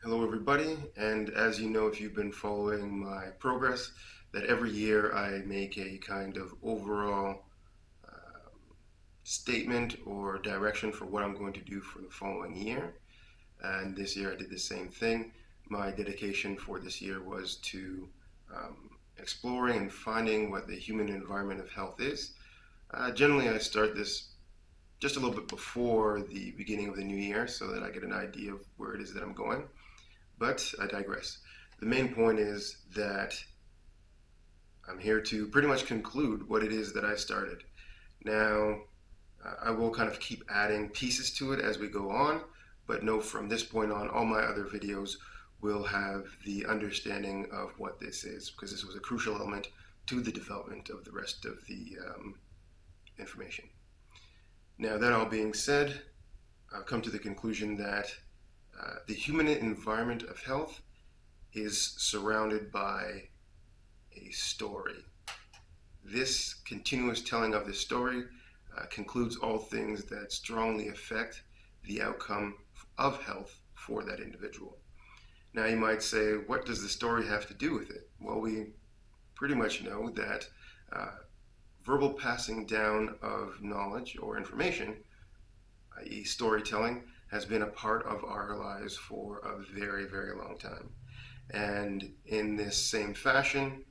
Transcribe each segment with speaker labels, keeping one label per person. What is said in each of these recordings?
Speaker 1: Hello everybody, and as you know if you've been following my progress, that every year I make a kind of overall statement or direction for what I'm going to do for the following year. And this year I did the same thing. My dedication for this year was to exploring and finding what the human environment of health is. Generally I start this just a little bit before the beginning of the new year so that I get an idea of where it is that I'm going. But I digress. The main point is that I'm here to pretty much conclude what it is that I started. Now, I will kind of keep adding pieces to it as we go on, but know from this point on, all my other videos will have the understanding of what this is, because this was a crucial element to the development of the rest of the information. Now, that all being said, I've come to the conclusion that the human environment of health is surrounded by a story. This continuous telling of this story concludes all things that strongly affect the outcome of health for that individual. Now you might say, what does the story have to do with it? Well, we pretty much know that verbal passing down of knowledge or information, i.e. storytelling, has been a part of our lives for a very, very long time. And in this same fashion,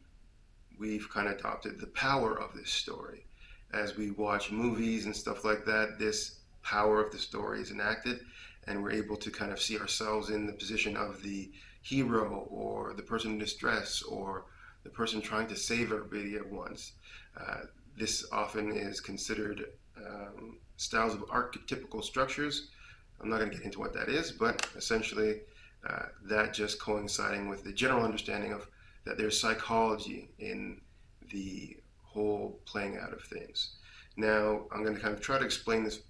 Speaker 1: we've kind of adopted the power of this story. As we watch movies and stuff like that, this power of the story is enacted, and we're able to kind of see ourselves in the position of the hero or the person in distress or the person trying to save everybody at once. This often is considered styles of archetypical structures. I'm not going to get into what that is, but essentially that just coinciding with the general understanding of that there's psychology in the whole playing out of things. Now, I'm going to kind of try to explain this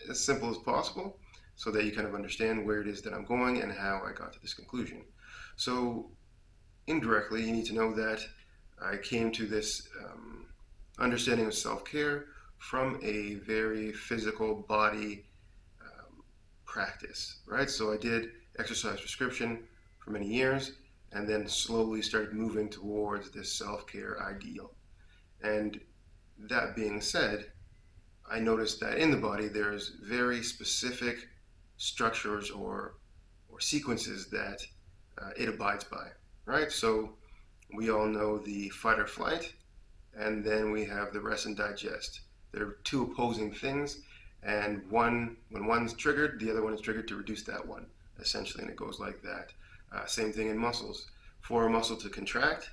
Speaker 1: as simple as possible so that you kind of understand where it is that I'm going and how I got to this conclusion. So, indirectly, you need to know that I came to this understanding of self-care from a very physical body practice, right? So I did exercise prescription for many years and then slowly started moving towards this self-care ideal. And that being said, I noticed that in the body there's very specific structures or sequences that it abides by, right? So we all know the fight or flight, and then we have the rest and digest. They're two opposing things, and when one's triggered, the other one is triggered to reduce that one, essentially, and it goes like that. Same thing in muscles. For a muscle to contract,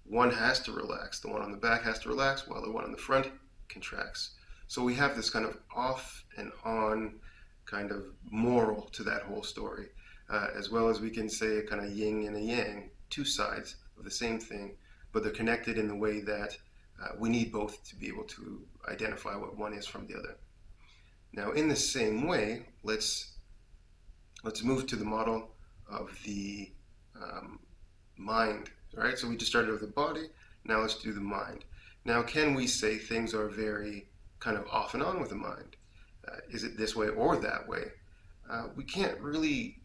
Speaker 1: one has to relax. The one on the back has to relax, while the one on the front contracts. So we have this kind of off and on kind of moral to that whole story, as well as we can say a kind of yin and a yang, two sides of the same thing, but they're connected in the way that we need both to be able to identify what one is from the other. Now, in the same way, let's move to the model of the mind, right? So we just started with the body. Now let's do the mind. Now, can we say things are very kind of off and on with the mind? Is it this way or that way? We can't really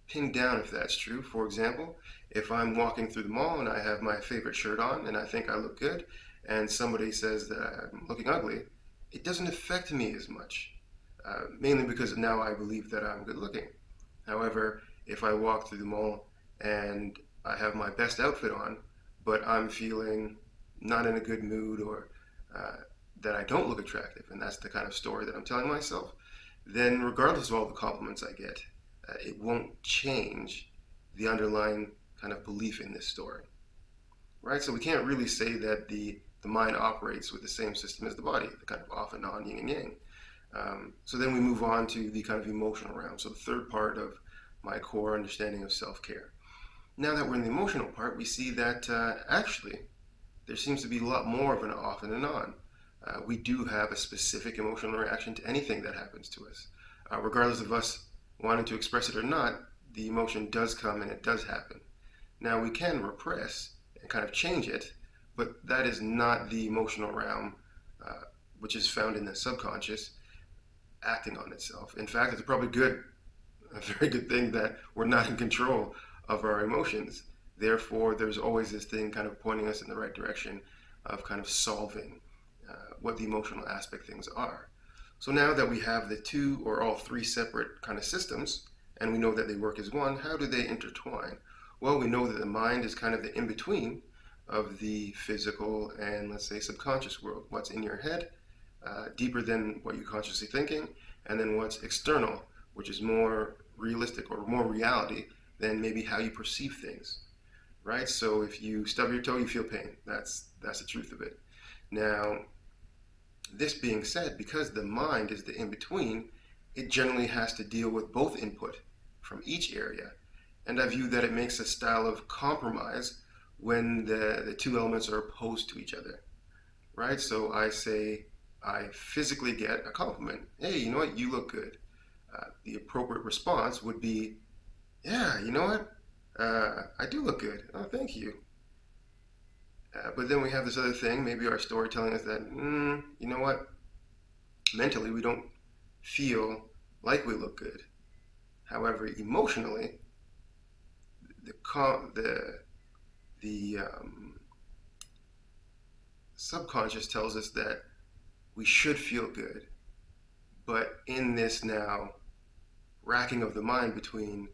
Speaker 1: pin down if that's true. For example, if I'm walking through the mall and I have my favorite shirt on and I think I look good, and somebody says that I'm looking ugly, it doesn't affect me as much, mainly because now I believe that I'm good looking. However, if I walk through the mall and I have my best outfit on, but I'm feeling not in a good mood or that I don't look attractive, and that's the kind of story that I'm telling myself, then regardless of all the compliments I get, it won't change the underlying kind of belief in this story, right? So we can't really say that the mind operates with the same system as the body, the kind of off and on, yin and yang. So then we move on to the kind of emotional realm. So the third part of my core understanding of self-care. Now that we're in the emotional part, we see that actually there seems to be a lot more of an off and an on. We do have a specific emotional reaction to anything that happens to us. Regardless of us wanting to express it or not, the emotion does come and it does happen. Now we can repress and kind of change it, but that is not the emotional realm, which is found in the subconscious, acting on itself. In fact, it's probably good a very good thing that we're not in control of our emotions. Therefore, there's always this thing kind of pointing us in the right direction of kind of solving what the emotional aspect things are. So now that we have the two or all three separate kind of systems, and we know that they work as one, how do they intertwine? Well, we know that the mind is kind of the in between of the physical and, let's say, subconscious world. What's in your head, deeper than what you're consciously thinking, and then what's external, which is more realistic or more reality than maybe how you perceive things, right? So if you stub your toe, you feel pain. That's the truth of it. Now, this being said, because the mind is the in between, it generally has to deal with both input from each area. And I view that it makes a style of compromise when the two elements are opposed to each other, right? So I say, I physically get a compliment. Hey, you know what? You look good. The appropriate response would be, yeah, you know what? I do look good. Oh, thank you. But then we have this other thing, maybe our story telling us that, you know what? Mentally, we don't feel like we look good. However, emotionally, the subconscious tells us that we should feel good. But in this now racking of the mind between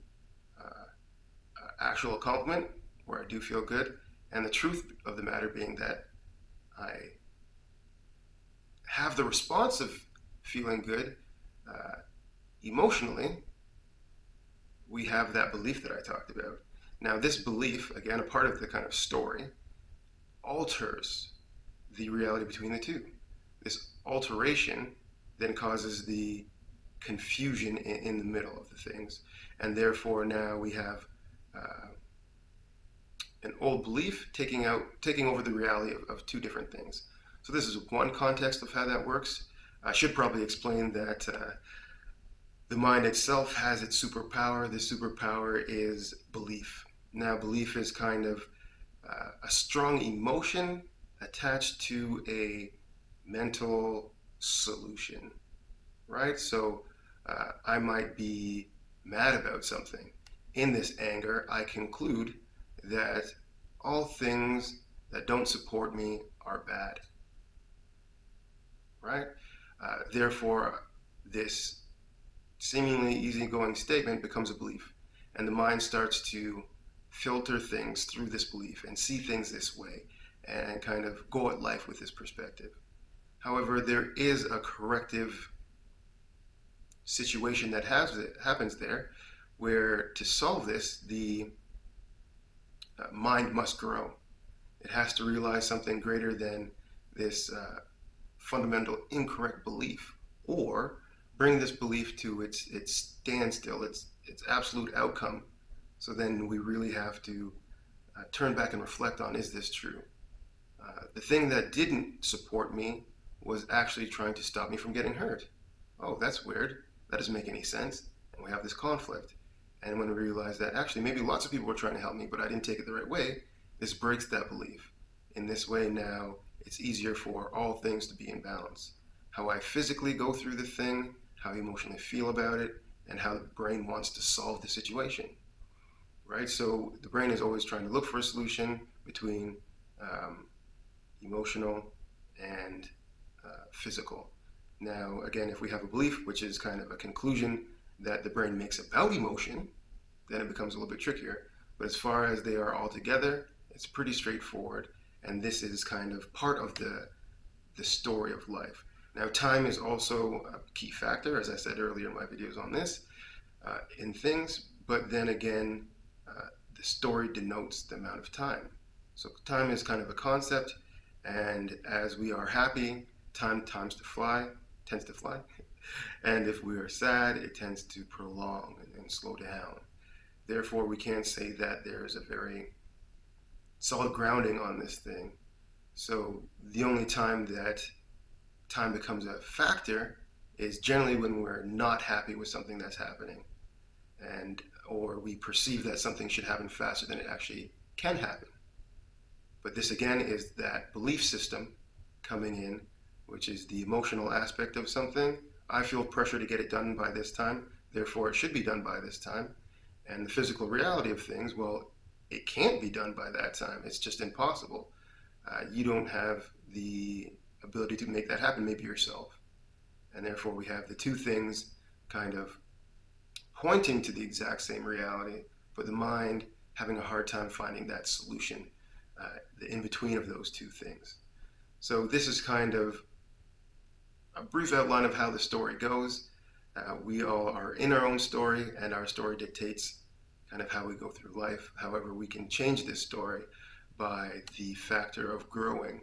Speaker 1: actual compliment, where I do feel good, and the truth of the matter being that I have the response of feeling good emotionally, we have that belief that I talked about. Now, this belief, again, a part of the kind of story, alters the reality between the two. This alteration then causes the confusion in the middle of the things, and therefore now we have an old belief taking over the reality of two different things. So this is one context of how that works. I should probably explain that the mind itself has its superpower. The superpower is belief. Now, belief is kind of a strong emotion attached to a mental solution, right? So I might be mad about something. In this anger, I conclude that all things that don't support me are bad, right? Therefore, this seemingly easygoing statement becomes a belief, and the mind starts to filter things through this belief and see things this way and kind of go at life with this perspective. However, there is a corrective situation that happens there where to solve this, the mind must grow. It has to realize something greater than this fundamental incorrect belief, or bring this belief to its standstill, its absolute outcome. So then we really have to turn back and reflect on, is this true? The thing that didn't support me was actually trying to stop me from getting hurt. Oh, that's weird. That doesn't make any sense. And we have this conflict. And when we realize that actually maybe lots of people were trying to help me, but I didn't take it the right way, this breaks that belief. In this way now, it's easier for all things to be in balance. How I physically go through the thing, how I emotionally feel about it, and how the brain wants to solve the situation. Right? So the brain is always trying to look for a solution between emotional and physical. Now, again, if we have a belief, which is kind of a conclusion that the brain makes about emotion, then it becomes a little bit trickier. But as far as they are all together, it's pretty straightforward. And this is kind of part of the story of life. Now, time is also a key factor, as I said earlier in my videos on this, in things. But then again, the story denotes the amount of time. So time is kind of a concept. And as we are happy, time tends to fly. And if we are sad, it tends to prolong and slow down. Therefore, we can't say that there is a very solid grounding on this thing. So the only time that time becomes a factor is generally when we're not happy with something that's happening, and or we perceive that something should happen faster than it actually can happen. But this again is that belief system coming in, which is the emotional aspect of something. I feel pressure to get it done by this time, therefore it should be done by this time. And the physical reality of things, well, it can't be done by that time. It's just impossible. You don't have the ability to make that happen, maybe yourself. And therefore, we have the two things kind of pointing to the exact same reality, but the mind having a hard time finding that solution, the in between of those two things. So, this is kind of a brief outline of how the story goes. We all are in our own story, and our story dictates kind of how we go through life. However, we can change this story by the factor of growing,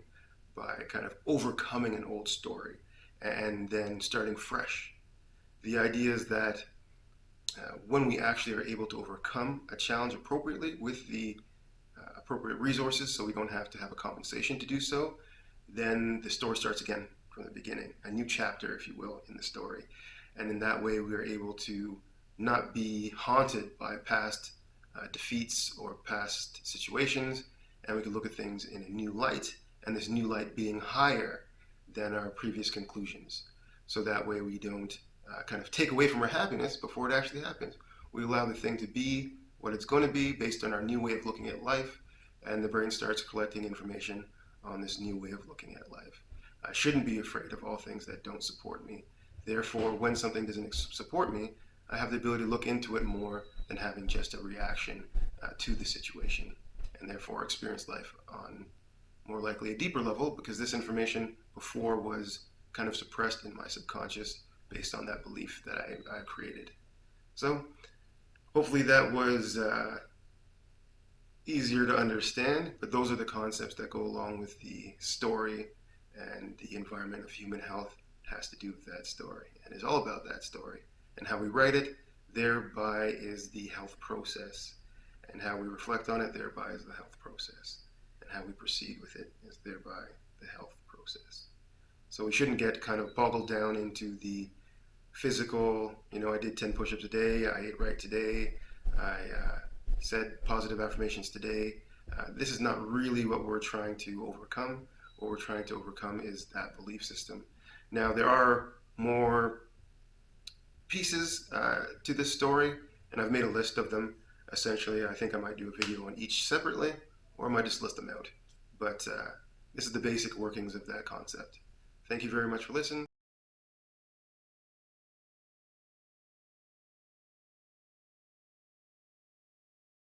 Speaker 1: by kind of overcoming an old story and then starting fresh. The idea is that when we actually are able to overcome a challenge appropriately with the appropriate resources, so we don't have to have a compensation to do so, then the story starts again from the beginning, a new chapter, if you will, in the story. And in that way, we are able to not be haunted by past defeats or past situations, and we can look at things in a new light, and this new light being higher than our previous conclusions. So that way we don't kind of take away from our happiness before it actually happens. We allow the thing to be what it's going to be based on our new way of looking at life, and the brain starts collecting information on this new way of looking at life. I shouldn't be afraid of all things that don't support me. Therefore, when something doesn't support me, I have the ability to look into it more than having just a reaction to the situation, and therefore experience life on more likely a deeper level, because this information before was kind of suppressed in my subconscious based on that belief that I created. So hopefully that was easier to understand, but those are the concepts that go along with the story, and the environment of human health has to do with that story and is all about that story. And how we write it, thereby is the health process. And how we reflect on it, thereby is the health process. And how we proceed with it is thereby the health process. So we shouldn't get kind of boggled down into the physical, I did 10 push-ups a day, I ate right today, I said positive affirmations today. This is not really what we're trying to overcome. What we're trying to overcome is that belief system. Now, there are more pieces to this story, and I've made a list of them. Essentially, I think I might do a video on each separately, or I might just list them out. But this is the basic workings of that concept. Thank you very much for listening.